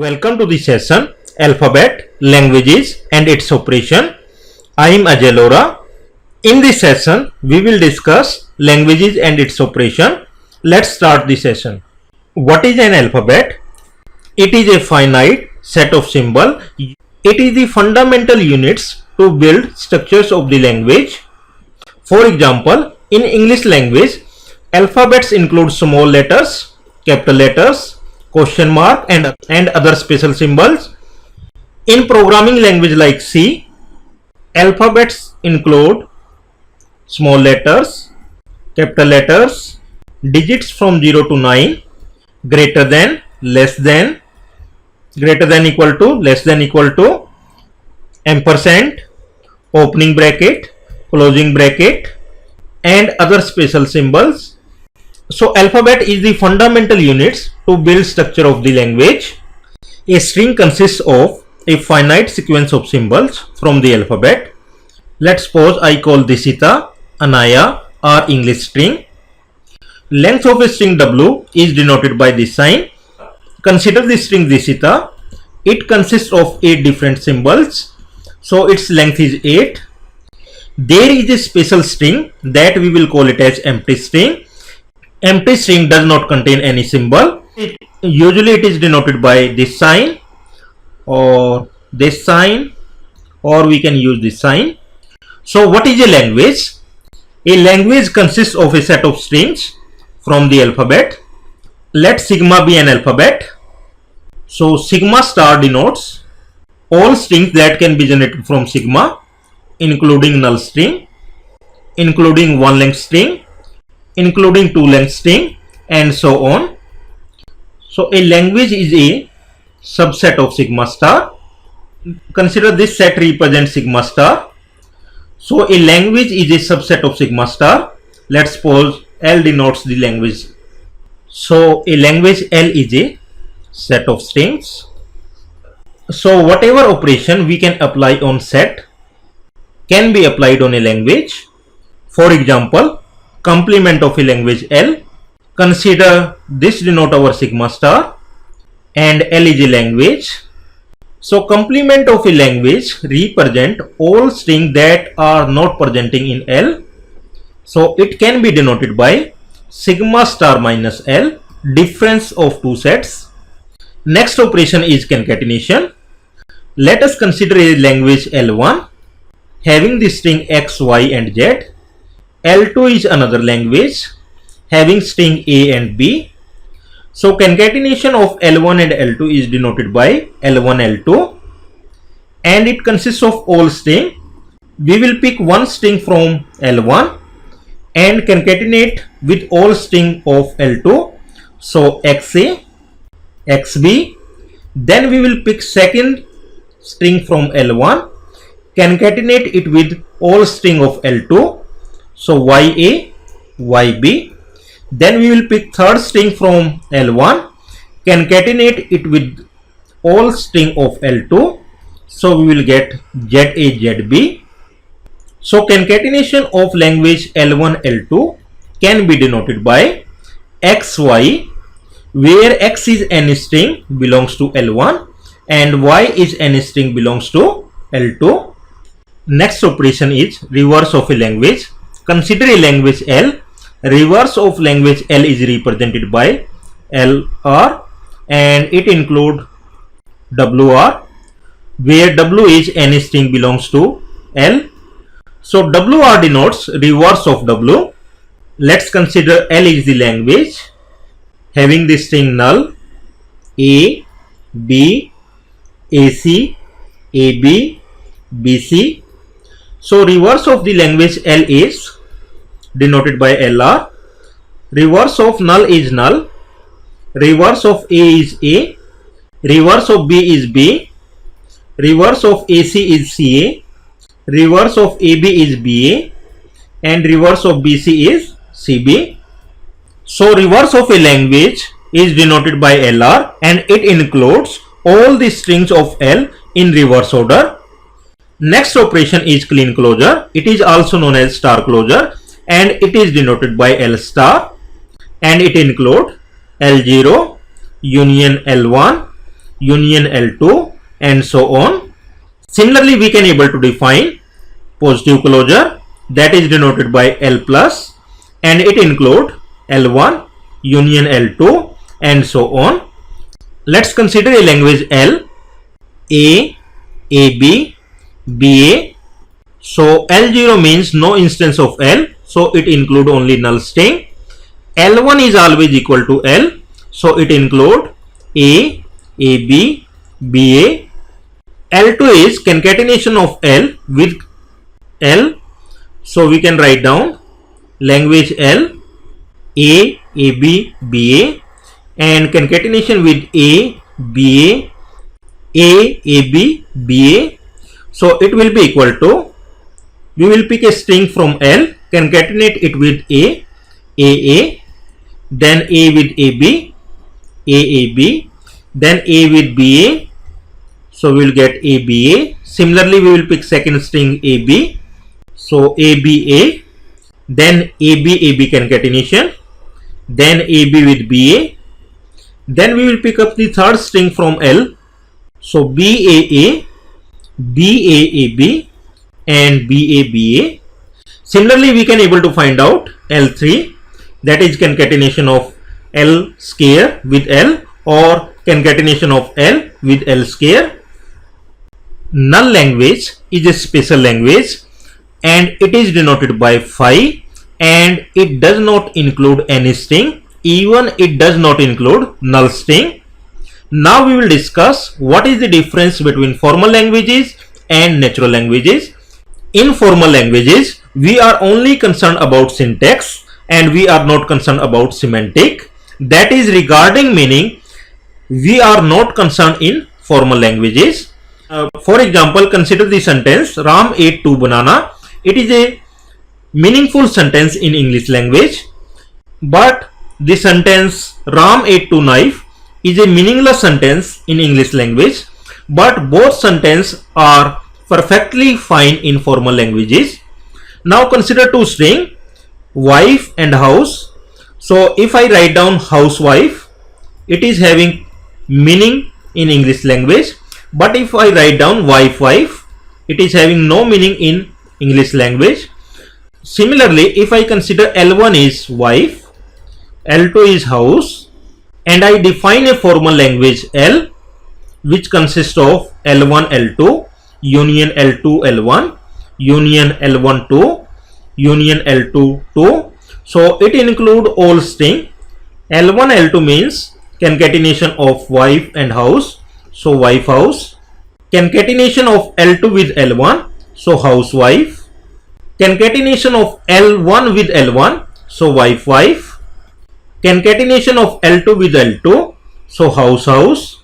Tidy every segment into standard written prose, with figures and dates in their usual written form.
Welcome to the session Alphabet, Languages and its Operation. I am Ajay Lora. In this session, we will discuss languages and its operation. Let's start the session. What is an alphabet? It is a finite set of symbols. It is the fundamental units to build structures of the language. For example, in English language, alphabets include small letters, capital letters, question mark and other special symbols. In programming language like C, alphabets include small letters, capital letters, digits from 0 to 9, greater than, less than, greater than equal to, less than equal to, ampersand, opening bracket, closing bracket and other special symbols. So alphabet is the fundamental units to build structure of the language. A string consists of a finite sequence of symbols from the alphabet. Let's suppose I call Dishita, Anaya are English string. Length of a string W is denoted by this sign. Consider the string Dishita. It consists of 8 different symbols. So its length is 8. There is a special string that we will call it as empty string. Empty string does not contain any symbol. Usually it is denoted by this sign or this sign, or we can use this sign. So what is a language? A language consists of a set of strings from the alphabet. Let sigma be an alphabet. So sigma star denotes all strings that can be generated from sigma, including null string, including one length string, including two length string and so on. So a language is a subset of sigma star. Consider this set represents sigma star. So a language is a subset of sigma star. Let's suppose L denotes the language. So a language L is a set of strings. So whatever operation we can apply on set can be applied on a language. For example, complement of a language L. Consider this denote our sigma star and L is a language. So complement of a language represent all strings that are not presenting in L. So it can be denoted by sigma star minus L, difference of two sets. Next operation is concatenation. Let us consider a language L1 having the string X, Y and Z. L2 is another language having string A and B. So concatenation of L1 and L2 is denoted by L1, L2 and it consists of all string. We will pick one string from L1 and concatenate with all string of L2. So XA, XB. Then we will pick second string from L1, concatenate it with all string of L2. So YA, YB. Then we will pick third string from L1, concatenate it with all string of L2. So we will get ZA, ZB. So concatenation of language L1, L2 can be denoted by XY, where X is any string belongs to L1 and Y is any string belongs to L2. Next operation is reverse of a language. Consider a language L. Reverse of language L is represented by LR and it includes WR, where W is any string belongs to L. So WR denotes reverse of W. Let's consider L is the language having the string null A, B, AC, AB, BC. So reverse of the language L is denoted by LR. Reverse of null is null. Reverse of A is A. Reverse of B is B. Reverse of AC is CA. Reverse of AB is BA. And reverse of BC is CB. So reverse of a language is denoted by LR and it includes all the strings of L in reverse order. Next operation is clean closure. It is also known as star closure and it is denoted by L star and it includes L0, union L1, union L2, and so on. Similarly, we can able to define positive closure, that is denoted by L plus, and it include L1 union L2 and so on. Let's consider a language L, A, AB, BA. So L0 means no instance of L, so it include only null string. L1 is always equal to L, so it include A, AB, BA. L2 is concatenation of L with L, so we can write down language L, A, AB, BA, and concatenation with A, BA, A, AB, BA. So it will be equal to, we will pick a string from L, concatenate it with A, AA, then A with AB, AAB, then A with BA, so we will get ABA. Similarly, we will pick second string AB, so ABA, then AB concatenation, then AB with BA, then we will pick up the third string from L, so BAA, BAAB, and BABA. Similarly, we can able to find out L3, that is concatenation of L square with L or concatenation of L with L square. Null language is a special language and it is denoted by phi, and it does not include any string, even it does not include null string. Now we will discuss what is the difference between formal languages and natural languages. In formal languages, we are only concerned about syntax and we are not concerned about semantic. That is regarding meaning, we are not concerned in formal languages. For example, consider the sentence Ram ate 2 banana. It is a meaningful sentence in English language, but the sentence Ram ate 2 knife is a meaningless sentence in English language, but both sentences are perfectly fine in formal languages. Now consider two strings, wife and house. So if I write down housewife, it is having meaning in English language, but if I write down wife, it is having no meaning in English language. Similarly, if I consider L1 is wife, L2 is house, and I define a formal language L, which consists of L1 L2 union L2 L1 union L1 2 union L2 2. So it include all string. L1 L2 means concatenation of wife and house, so wife house. Concatenation of L2 with L1, so housewife. Concatenation of L1 with L1, so wife. Concatenation of L2 with L2, so house.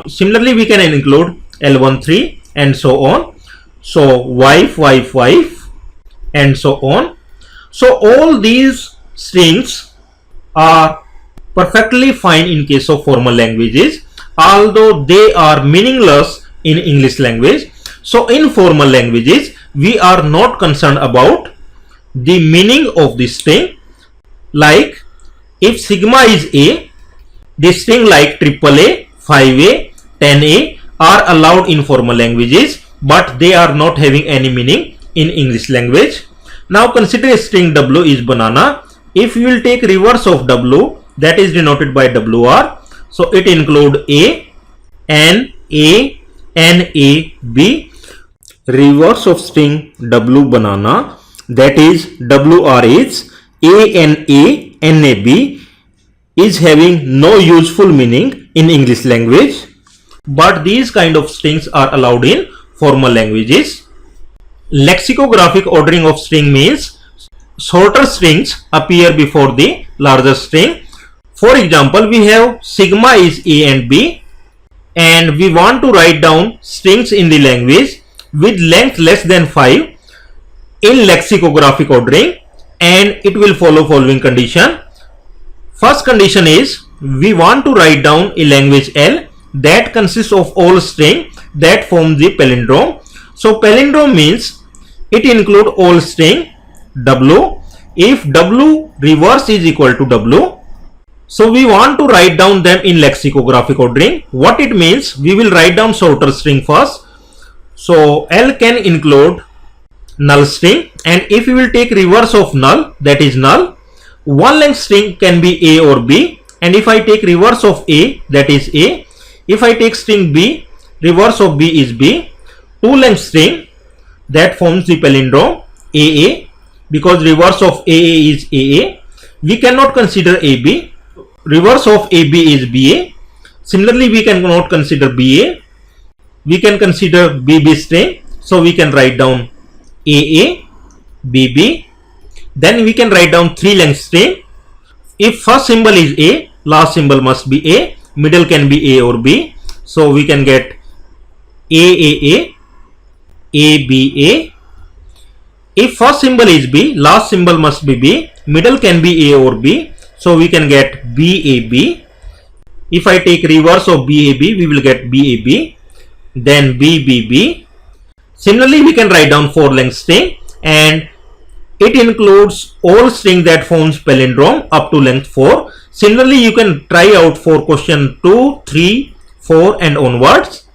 Similarly, we can include L1 3 and so on. So wife, and so on. So all these strings are perfectly fine in case of formal languages, although they are meaningless in English language. So in formal languages, we are not concerned about the meaning of the string. Like if sigma is A, the string like AAA, 5A, 10A are allowed in formal languages, but they are not having any meaning in English language. Now consider a string W is banana. If you will take reverse of W, that is denoted by WR, so it include A, N, A, N, A, B. Reverse of string W banana, that is WR is A, N, A, N, A, B, is having no useful meaning in English language, but these kind of strings are allowed in formal languages. Lexicographic ordering of string means shorter strings appear before the larger string. For example, we have sigma is A and B, and we want to write down strings in the language with length less than 5 in lexicographic ordering, and it will follow following condition. First condition is we want to write down a language L that consists of all string that form the palindrome. So palindrome means it include all string W. If W reverse is equal to W, So we want to write down them in lexicographic ordering. What it means, we will write down shorter string first. So L can include null string, and if we will take reverse of null, that is null, one length string can be A or B, and if I take reverse of A, that is A. If I take string B, reverse of B is B. Two length string, that forms the palindrome AA, because reverse of AA is AA. We cannot consider AB. Reverse of AB is BA. Similarly, we cannot consider BA. We can consider BB string. So we can write down AA, BB. Then we can write down three length string. If first symbol is A, last symbol must be A. Middle can be A or B. So we can get AAA, ABA. If first symbol is B, last symbol must be B. Middle can be A or B. So we can get BAB. If I take reverse of BAB, we will get BAB. Then BBB. Similarly, we can write down four length string, and it includes all string that forms palindrome up to length 4. Similarly, you can try out for question 2, 3, 4 and onwards.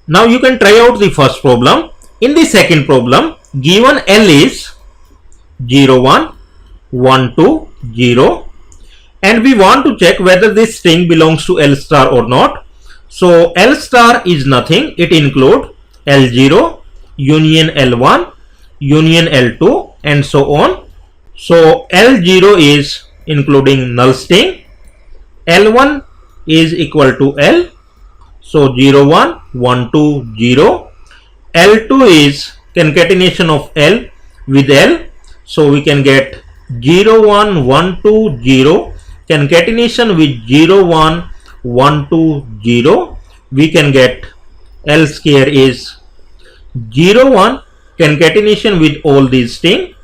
Now you can try out the first problem. In the second problem, given L is 0, 1, 1, 2, 0. And we want to check whether this string belongs to L star or not. So L star is nothing. It includes L0, union L1, union L2 and so on. So L0 is including null string. L1 is equal to L. So 0, 1, 1, 2, 0. L2 is concatenation of L with L. So we can get 0, 1, 1, 2, 0. Concatenation with 0, 1, 1, 2, 0. We can get L square is 0, 1 concatenation with all these string.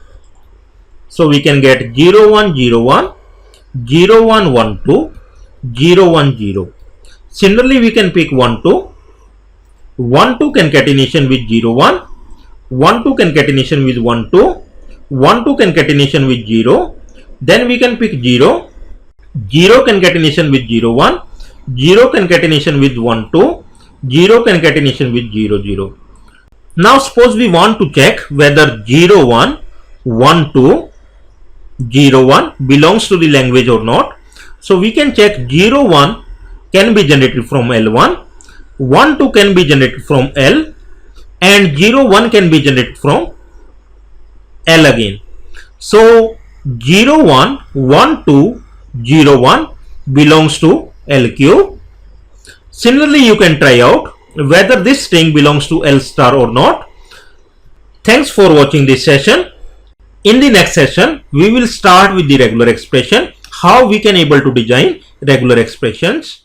So we can get 0, 1, 0, 1, 0, 1, 1, 2, 0, 1, 0. Similarly, we can pick 1, 2, 1, 2 concatenation with 0, 1, 1, 2 concatenation with 1, 2, 1, 2 concatenation with 0. Then we can pick 0, 0 concatenation with 0, 1, 0 concatenation with 1, 2, 0 concatenation with 0, 0. Now suppose we want to check whether 0, 1, 1, 2, 0, 1 belongs to the language or not. So we can check 0, 1 can be generated from L1, 1, 2 can be generated from L, and 0, 1 can be generated from L again. So 0, 1, 1, 2, 0, 1 belongs to L cube. Similarly, you can try out whether this string belongs to L star or not. Thanks for watching this session. In the next session, we will start with the regular expression, how we can able to design regular expressions.